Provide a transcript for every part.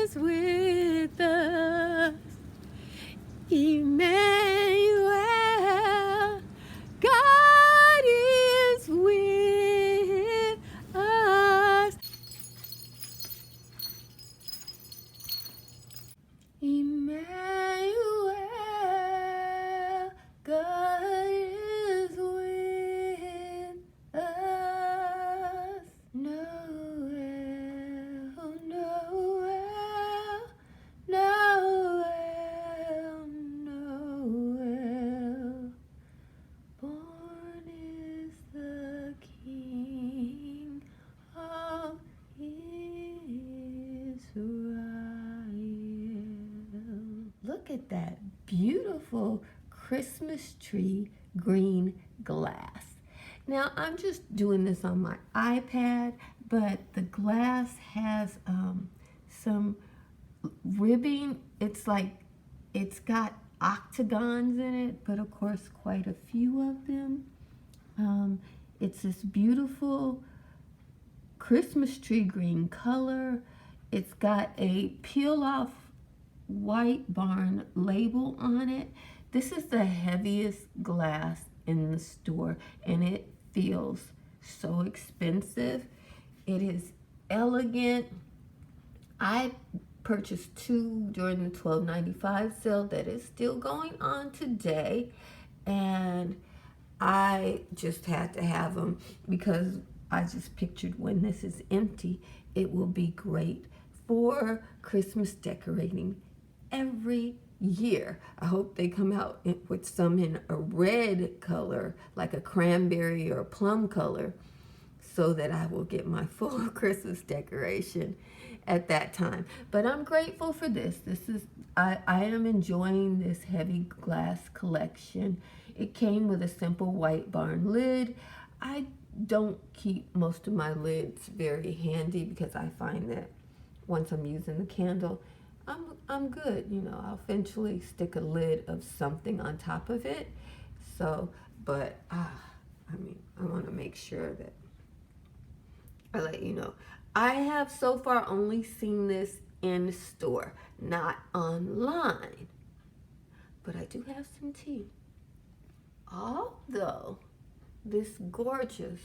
is with us. Emmanuel, God is with us. Emmanuel, God is with us. Noel, Noel, Noel, Noel. Born is the King of Israel. Look at that beautiful Christmas tree green glass. Now I'm just doing this on my iPad, but the glass has some ribbing. It's got octagons in it, but of course quite a few of them. It's this beautiful Christmas tree green color. It's got a peel off White Barn label on it. This is the heaviest glass in the store, and it feels so expensive. It is elegant. I purchased two during the $12.95 sale that is still going on today, and I just had to have them because I just pictured when this is empty, it will be great for Christmas decorating every year. I hope they come out with some in a red color, like a cranberry or a plum color, so that I will get my full Christmas decoration at that time. But I'm grateful for this. I am enjoying this heavy glass collection. It came with a simple White Barn lid. I don't keep most of my lids very handy because I find that once I'm using the candle, I'm good. You know, I'll eventually stick a lid of something on top of it. So, but I want to make sure that I let you know. I have so far only seen this in store, not online. But I do have some tea. Although this gorgeous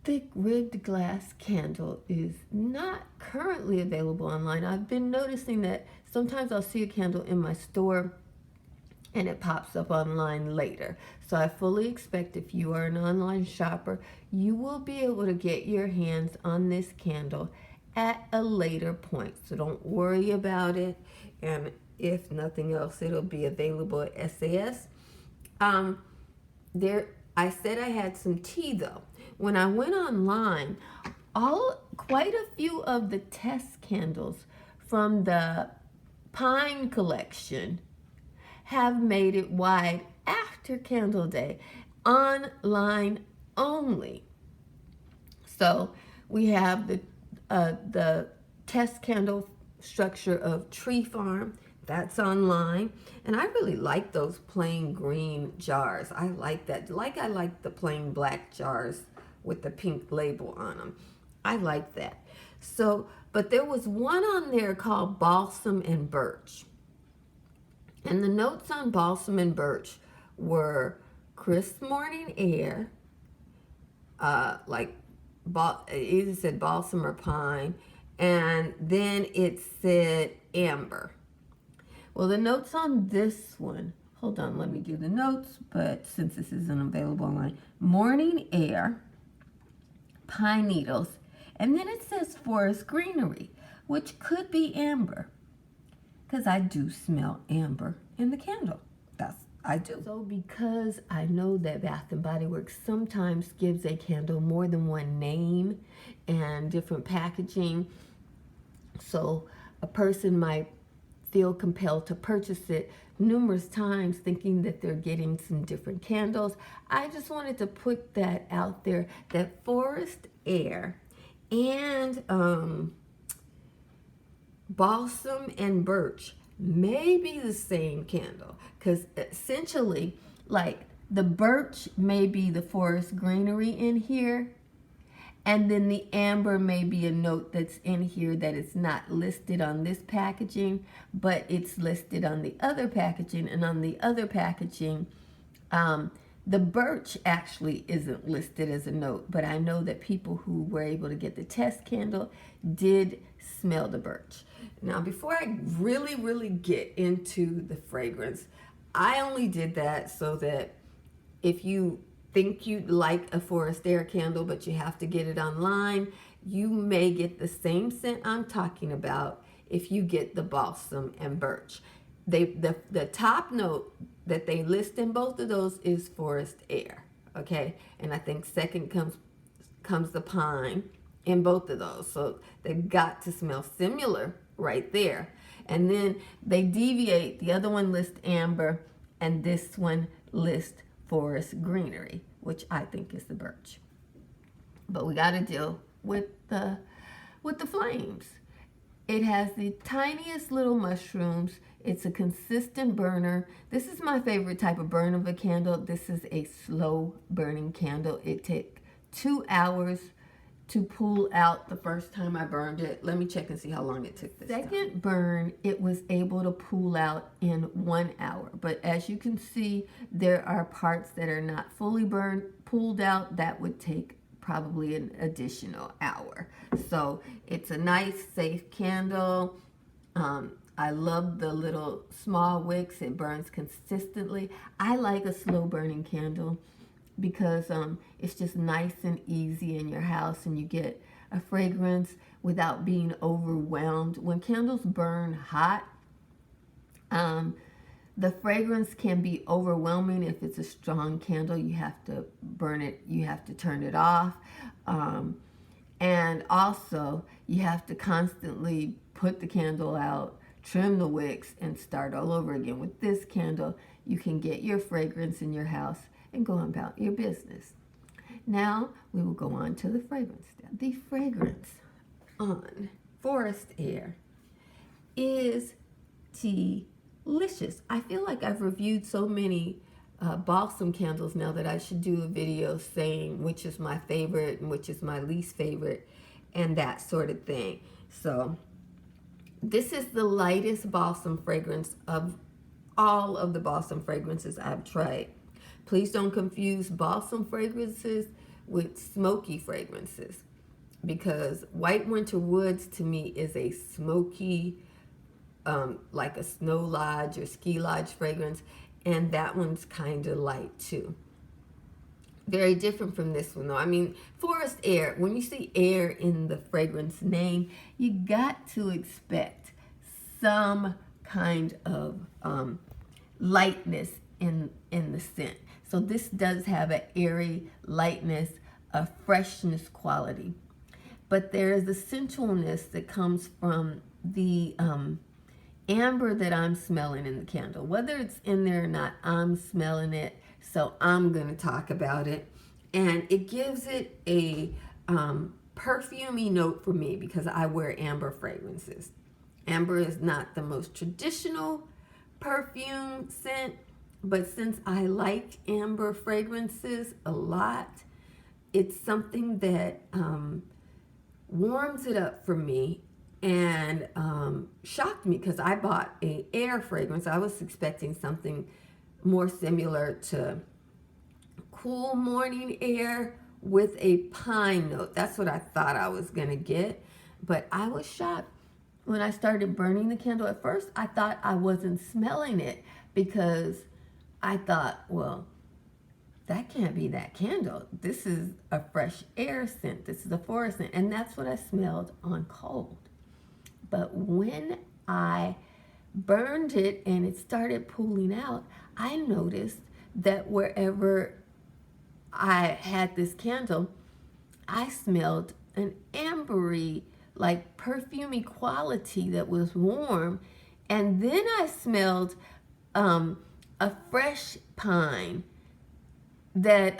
thick ribbed glass candle is not currently available online. I've been noticing that sometimes I'll see a candle in my store and it pops up online later. So I fully expect if you are an online shopper, you will be able to get your hands on this candle at a later point. So don't worry about it. And if nothing else, it'll be available at SAS. I said I had some tea though. When I went online, quite a few of the test candles from the Pine collection have made it wide after Candle Day, online only. So we have the test candle structure of Tree Farm. That's online. And I really like those plain green jars. I like that. I like the plain black jars with the pink label on them. I like that. So, but there was one on there called Balsam and Birch. And the notes on Balsam and Birch were crisp morning air, it either said balsam or pine, and then it said amber. Well, the notes on this one, hold on, let me do the notes, but since this isn't available online, morning air, pine needles, and then it says forest greenery, which could be amber, because I do smell amber in the candle. I do. So because I know that Bath & Body Works sometimes gives a candle more than one name and different packaging, so a person might feel compelled to purchase it numerous times thinking that they're getting some different candles. I just wanted to put that out there, that forest air and balsam and birch may be the same candle, because essentially, like, the birch may be the forest greenery in here, And then the amber may be a note that's in here that is not listed on this packaging, but it's listed on the other packaging. And on the other packaging, the birch actually isn't listed as a note, but I know that people who were able to get the test candle did smell the birch. Now, before I really get into the fragrance, I only did that so that if you think you'd like a Forest Air candle, but you have to get it online, you may get the same scent I'm talking about if you get the balsam and birch. The top note that they list in both of those is Forest Air, okay? And I think second comes the pine in both of those. So they've got to smell similar right there. And then they deviate. The other one lists amber, and this one lists forest greenery, which I think is the birch. But we got to deal with the flames. It has the tiniest little mushrooms. It's a consistent burner. This is my favorite type of burn of a candle. This is a slow burning candle. It took 2 hours to pull out the first time I burned it. Let me check and see how long it took this second time. Burn, it was able to pull out in 1 hour. But as you can see, there are parts that are not fully pulled out. That would take probably an additional hour. So it's a nice, safe candle. I love the little small wicks. It burns consistently. I like a slow burning candle because it's just nice and easy in your house, and you get a fragrance without being overwhelmed. When candles burn hot, the fragrance can be overwhelming. If it's a strong candle, you have to burn it, you have to turn it off. And also, you have to constantly put the candle out, trim the wicks, and start all over again. With this candle, you can get your fragrance in your house and go about your business. Now, we will go on to the fragrance step. The fragrance on Forest Air is delicious. I feel like I've reviewed so many balsam candles now that I should do a video saying which is my favorite and which is my least favorite and that sort of thing. So this is the lightest balsam fragrance of all of the balsam fragrances I've tried. Please don't confuse balsam fragrances with smoky fragrances, because White Winter Woods to me is a smoky, like a snow lodge or ski lodge fragrance, and that one's kind of light too. Very different from this one though. I mean, Forest Air, when you see air in the fragrance name, you got to expect some kind of lightness in the scent. So this does have an airy lightness, a freshness quality. But there is a sensualness that comes from the amber that I'm smelling in the candle. Whether it's in there or not, I'm smelling it. So I'm going to talk about it. And it gives it a perfumey note for me because I wear amber fragrances. Amber is not the most traditional perfume scent, but since I like amber fragrances a lot, it's something that warms it up for me and shocked me because I bought an air fragrance. I was expecting something more similar to cool morning air with a pine note. That's what I thought I was going to get, but I was shocked when I started burning the candle. At first, I thought I wasn't smelling it because I thought, well, that can't be that candle. This is a fresh air scent. This is a forest scent. And that's what I smelled on cold. But when I burned it and it started pooling out, I noticed that wherever I had this candle, I smelled an ambery, like perfumey quality that was warm. And then I smelled a fresh pine that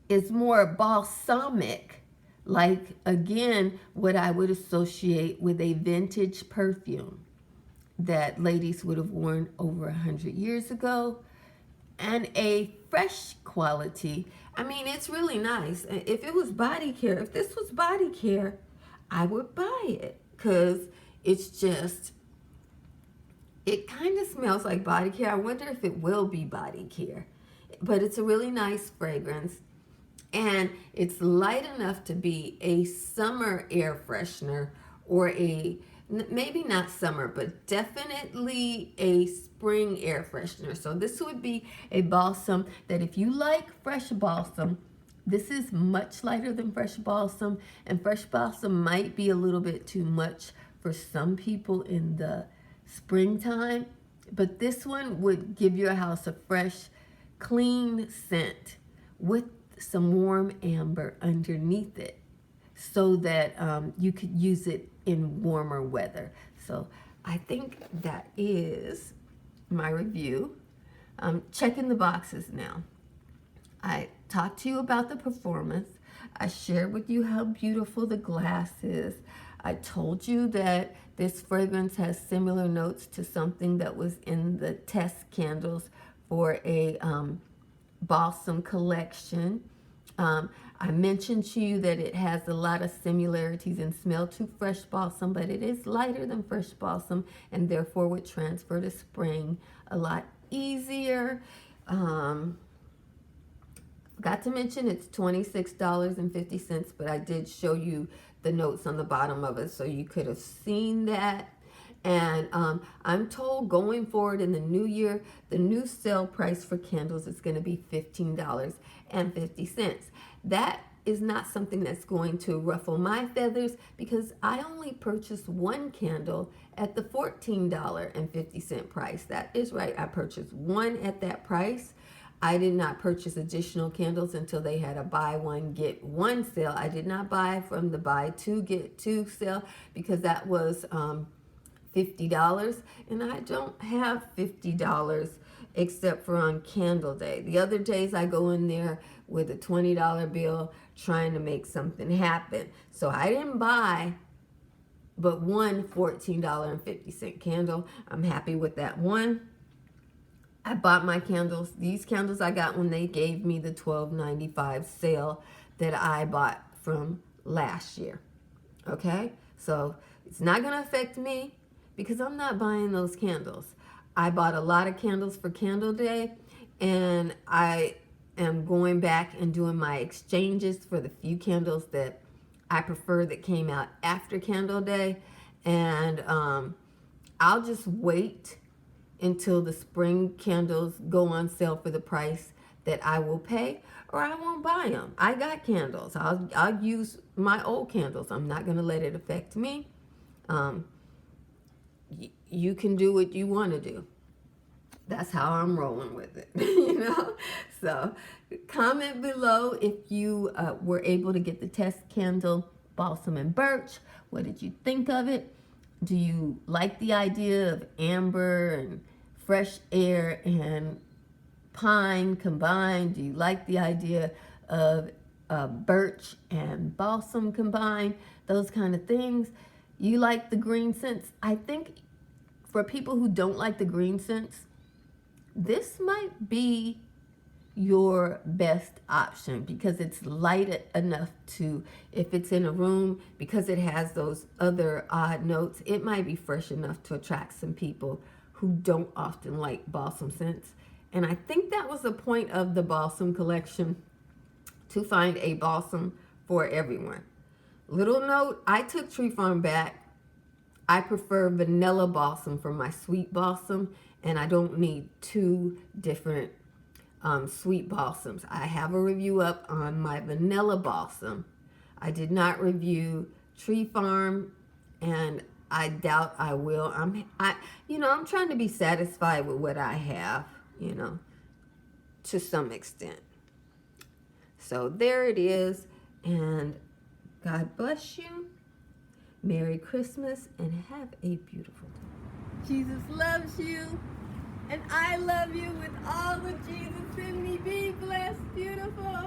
is more balsamic, like again what I would associate with a vintage perfume that ladies would have worn over 100 years ago, and a fresh quality. I mean, it's really nice. If it was body care, if this was body care, I would buy it, because it's just, it kind of smells like body care. I wonder if it will be body care. But it's a really nice fragrance. And it's light enough to be a summer air freshener, or maybe not summer, but definitely a spring air freshener. So this would be a balsam that, if you like fresh balsam, this is much lighter than fresh balsam, and fresh balsam might be a little bit too much for some people in the springtime, but this one would give your house a fresh, clean scent with some warm amber underneath it, so that you could use it in warmer weather. So I think that is my review. Checking the boxes now. I talked to you about the performance. I shared with you how beautiful the glass is. I told you that this fragrance has similar notes to something that was in the test candles for a balsam collection. I mentioned to you that it has a lot of similarities in smell to fresh balsam, but it is lighter than fresh balsam, and therefore would transfer to spring a lot easier. Forgot to mention it's $26.50, but I did show you the notes on the bottom of it, so you could have seen that. And I'm told going forward in the new year, the new sale price for candles is going to be $15.50. That is not something that's going to ruffle my feathers, because I only purchased one candle at the $14.50 price. That is right, I purchased one at that price. I did not purchase additional candles until they had a buy one get one sale. I did not buy from the buy two get two sale, because that was $50, and I don't have $50 except for on candle day. The other days I go in there with a $20 bill trying to make something happen. So I didn't buy but one $14.50 candle. I'm happy with that one. I bought my candles. These candles I got when they gave me the $12.95 sale that I bought from last year. Okay? So it's not going to affect me, because I'm not buying those candles. I bought a lot of candles for Candle Day, and I am going back and doing my exchanges for the few candles that I prefer that came out after Candle Day. And I'll just wait until the spring candles go on sale for the price that I will pay, or I won't buy them. I got candles. I'll use my old candles. I'm not going to let it affect me. You can do what you want to do. That's how I'm rolling with it, you know? So comment below if you were able to get the test candle, Balsam and Birch. What did you think of it? Do you like the idea of amber and fresh air and pine combined? Do you like the idea of birch and balsam combined? Those kind of things. You like the green scents? I think for people who don't like the green scents, this might be your best option, because it's light enough to, if it's in a room, because it has those other odd notes, it might be fresh enough to attract some people who don't often like balsam scents. And I think that was the point of the balsam collection, to find a balsam for everyone. Little note, I took Tree Farm back. I prefer vanilla balsam for my sweet balsam, and I don't need two different sweet balsams. I have a review up on my vanilla balsam. I did not review Tree Farm, and I doubt I will. I'm trying to be satisfied with what I have, to some extent. So there it is, and God bless you. Merry Christmas, and have a beautiful day. Jesus loves you, and I love you with all of Jesus in me. Be blessed, beautiful.